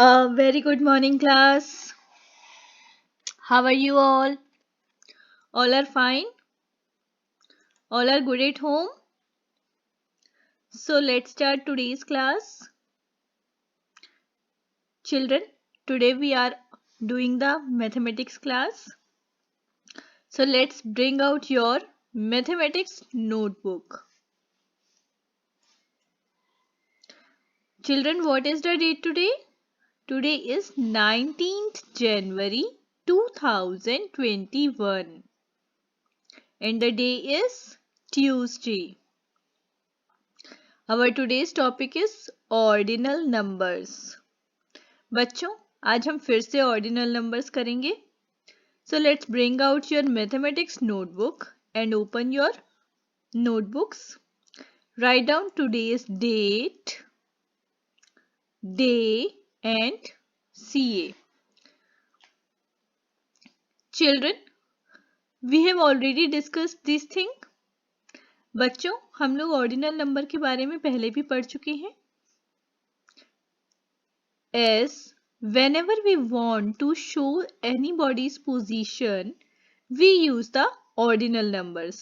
A very good morning, class. How are you all? All are fine? All are good at home? So let's start today's class. Children, today we are doing the mathematics class. So let's bring out your mathematics notebook. Children, what is the date today? Today is 19th January 2021 and the day is Tuesday. Our today's topic is ordinal numbers. बच्चों आज हम फिर से ordinal numbers करेंगे. So let's bring out your mathematics notebook and open your notebooks. Write down today's date, day and CA. Children, we have already discussed this thing. बच्चों हम लोग ordinal number के बारे में पहले भी पढ़ चुके हैं. As whenever we want to show anybody's position, we use the ordinal numbers.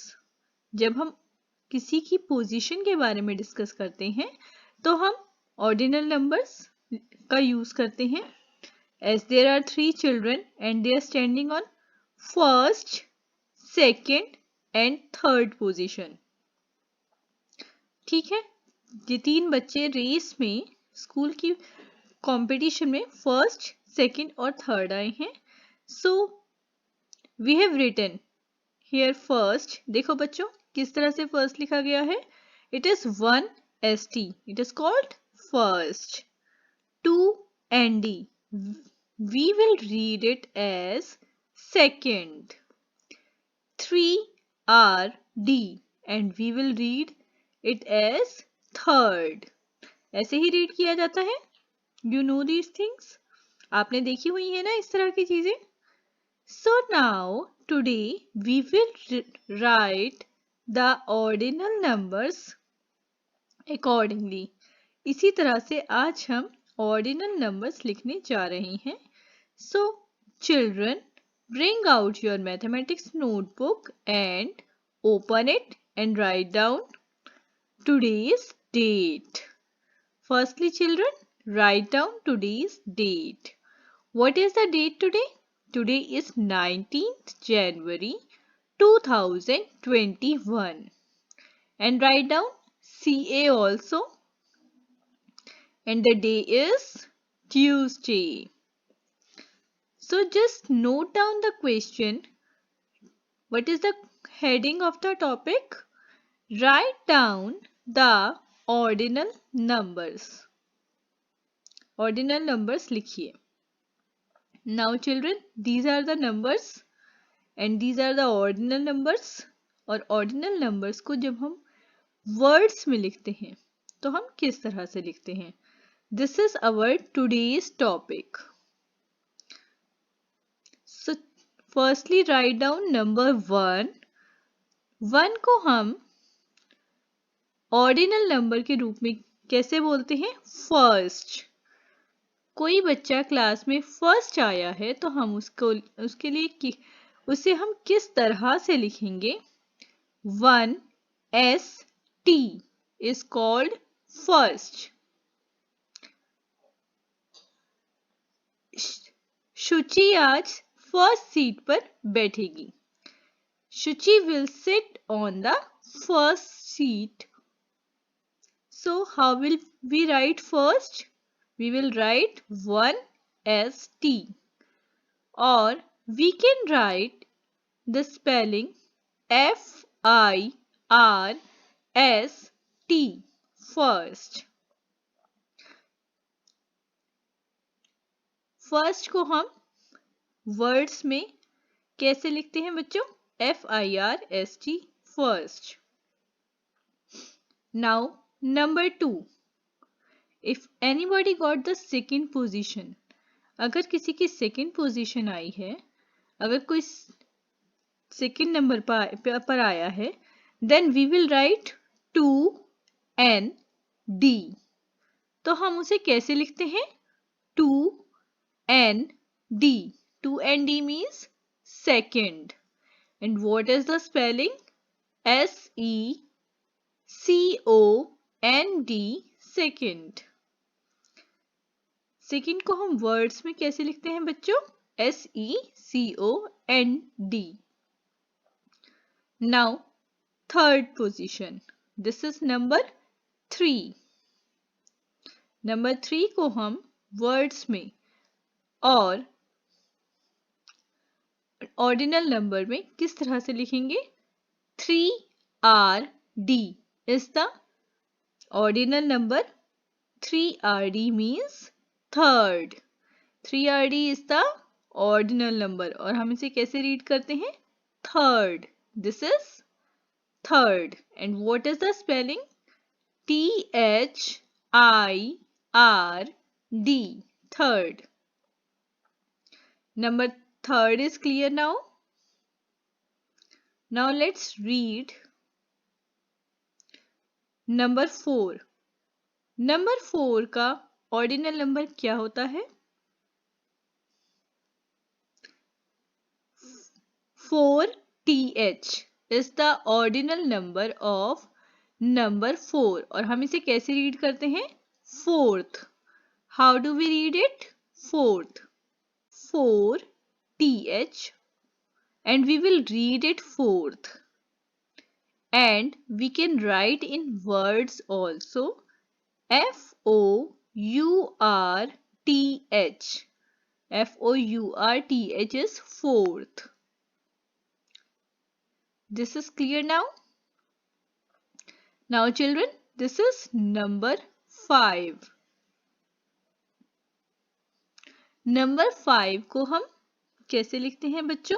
जब हम किसी की पोजीशन के बारे में डिस्कस करते हैं तो हम ऑर्डिनल नंबर्स का यूज करते हैं. As there are 3 children and they are standing on first, second and third position. ठीक है, ये 3 बच्चे रेस में स्कूल की कंपटीशन में फर्स्ट, सेकंड और थर्ड आए हैं. So we have written here first. देखो बच्चों किस तरह से फर्स्ट लिखा गया है. It is 1 ST. It is called first. 2 ND. We will read it as second. 3RD and we will read it as third. ऐसे ही रीड किया जाता है. You know these things? आपने देखी हुई है ना इस तरह की चीजें. So now today we will write the ordinal numbers accordingly. इसी तरह से आज हम ordinal numbers लिखने जा रहे हैं. So children, bring out your mathematics notebook and open it and write down today's date. Firstly children, write down today's date. What is the date today? Today is 19th January 2021. And write down CA also. And the day is Tuesday. So just note down the question. What is the heading of the topic? Write down the ordinal numbers. Ordinal numbers लिखिए. Now children, these are the numbers and these are the ordinal numbers. और ordinal numbers को जब हम words में लिखते हैं तो हम किस तरह से लिखते हैं? This is our today's topic. So firstly write down number 1. 1 को हम ordinal number के रूप में कैसे बोलते हैं? First. कोई बच्चा क्लास में फर्स्ट आया है तो हम उसके लिए उसे हम किस तरह से लिखेंगे? 1ST is called first. शुचि आज फर्स्ट सीट पर बैठेगी. शुचि will sit on the first seat. So how will we write first? We will write 1ST. Or we can write the spelling FIRST first. First को हम words में कैसे लिखते हैं बच्चों? FIRST first. Now number 2. If anybody got the second position, अगर किसी की सेकेंड पोजीशन आई है, अगर कोई सेकेंड नंबर पर आया है, then we will write 2ND. तो हम उसे कैसे लिखते हैं? 2ND. 2ND means second. And what is the spelling? SECOND, second. Second को हम वर्ड्स में कैसे लिखते हैं बच्चों? SECOND. Now third position. This is number 3. Number 3 को हम वर्ड्स में और ऑर्डिनल नंबर में किस तरह से लिखेंगे? 3RD is the ordinal number. 3RD means third. 3RD is the ordinal number और हम इसे कैसे रीड करते हैं? Third. This is third. And what is the spelling? THIRD. Third. Number third is clear now. Now let's read number 4. Number 4 का ordinal number क्या होता है? 4TH is the ordinal number of number 4 और हम इसे कैसे रीड करते हैं? Fourth. How do we read it? Fourth. 4TH and we will read it fourth. And we can write in words also. FOURTH. FOURTH is fourth. This is clear now? Now children, this is number 5. Number 5 को हम कैसे लिखते हैं बच्चों?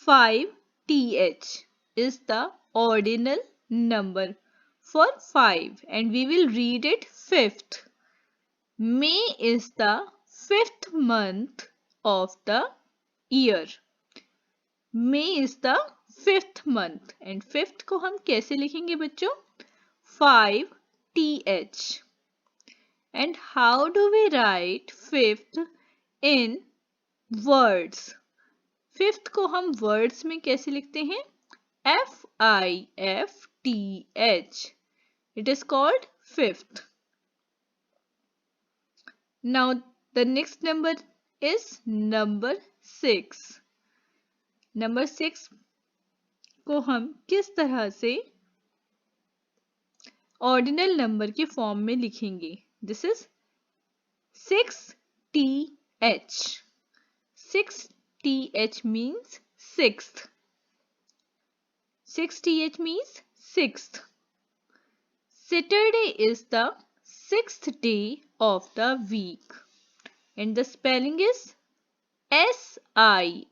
5TH is the ordinal number for 5 and we will read it fifth. May is the 5th month of the year. May is the 5th month and 5th को हम कैसे लिखेंगे बच्चों? 5TH. And how do we write 5th in words? 5th को हम words में कैसे लिखते हैं? FIFTH. It is called 5th. Now the next number is number 6. Number 6 को हम किस तरह से ऑर्डिनल नंबर के फॉर्म में लिखेंगे? This is 6TH. 6TH means sixth. 6TH means sixth. Saturday is the 6th day of the week. And the spelling is SIXTH.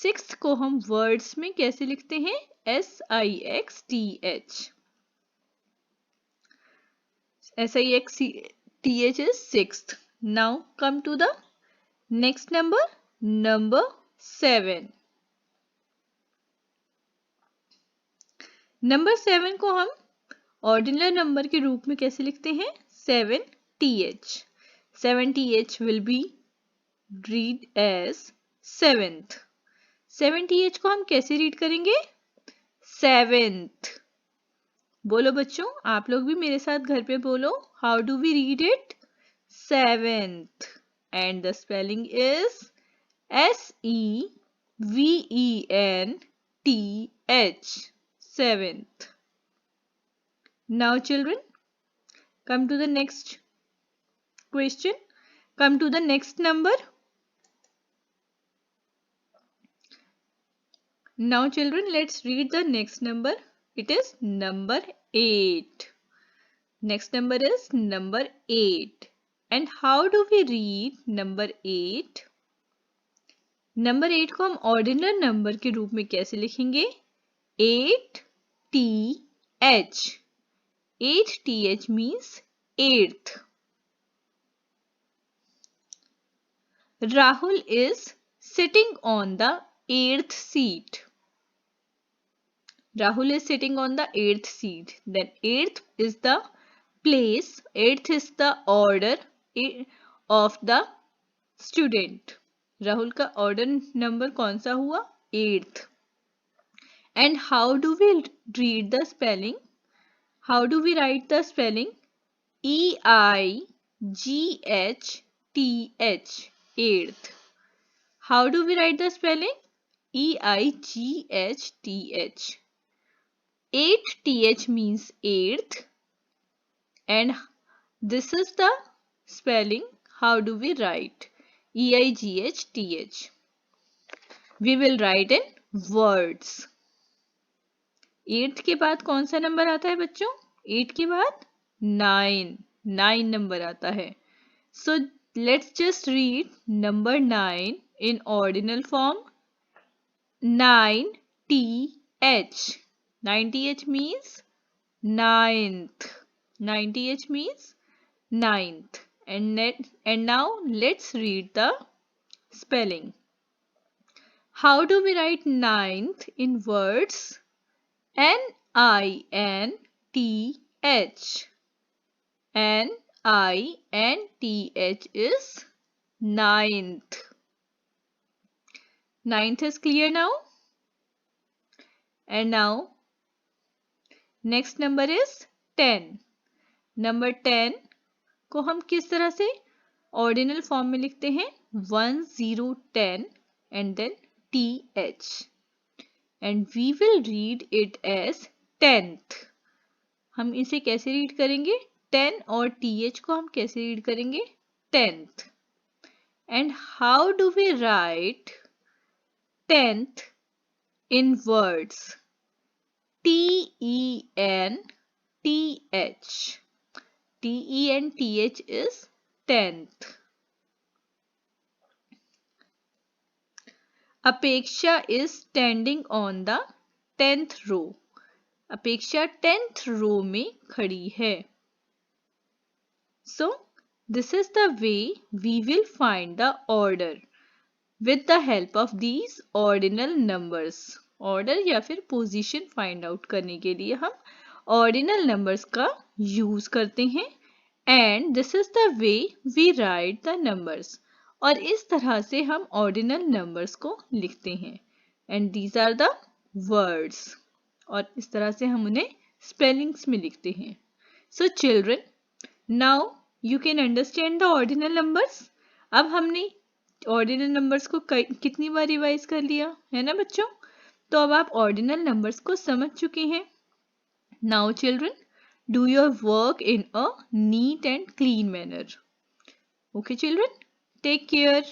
6th को हम वर्ड्स में कैसे लिखते हैं? SIXTH. SIXTH is 6th. Now come to the next number, number 7. Number 7 को हम ordinal number के रूप में कैसे लिखते हैं? 7TH. 7TH will be read as 7th. 7TH को हम कैसे रीड करेंगे? 7th. बोलो बच्चों, आप लोग भी मेरे साथ घर पे बोलो. How do we read it? 7th. And the spelling is SEVENTH. 7th. Now children, come to the next question. Come to the next number. Now children, let's read the next number. It is number 8. Next number is number 8. And how do we read number 8? Number 8 को हम ordinal number के रूप में कैसे लिखेंगे? 8TH. 8TH means 8th. Rahul is sitting on the 8th seat. Rahul is sitting on the 8th seat. Then 8th is the place. Eighth is the order of the student. Rahul का order number कौन सा हुआ? 8th. And how do we read the spelling? How do we write the spelling? EIGHTH. 8th. How do we write the spelling? EIGHTH. 8th means 8th, and this is the spelling. How do we write? EIGHTH. We will write in words. 8th के बाद कौन सा number आता है बच्चों? 8 के बाद 9 number आता है. So let's just read number 9 in ordinal form. 9th. 9th means ninth. 9th means ninth. And now let's read the spelling. How do we write ninth in words? NINTH. NINTH is ninth. Ninth is clear now? And now next number is 10. Number 10 को हम किस तरह से ordinal form में लिखते हैं? 1010 and then TH. And we will read it as 10th. हम इसे कैसे रीड करेंगे? 10 और TH को हम कैसे रीड करेंगे? 10th. And how do we write 10th in words? TENTH. TENTH is 10th. Apeksha is standing on the 10th row. Apeksha 10th row में खड़ी है. So this is the way we will find the order with the help of these ordinal numbers. Order या फिर position find out करने के लिए हम ordinal numbers का use करते हैं. And this is the way we write the numbers. और इस तरह से हम ordinal numbers को लिखते हैं. And these are the words. और इस तरह से हम उन्हें spellings में लिखते हैं. So children, now you can understand the ordinal numbers. अब हमने ordinal numbers को कितनी बार रिवाइज कर लिया है ना बच्चों? तो अब आप ordinal numbers को समझ चुके हैं. Now children, do your work in a neat and clean manner. Okay children, take care.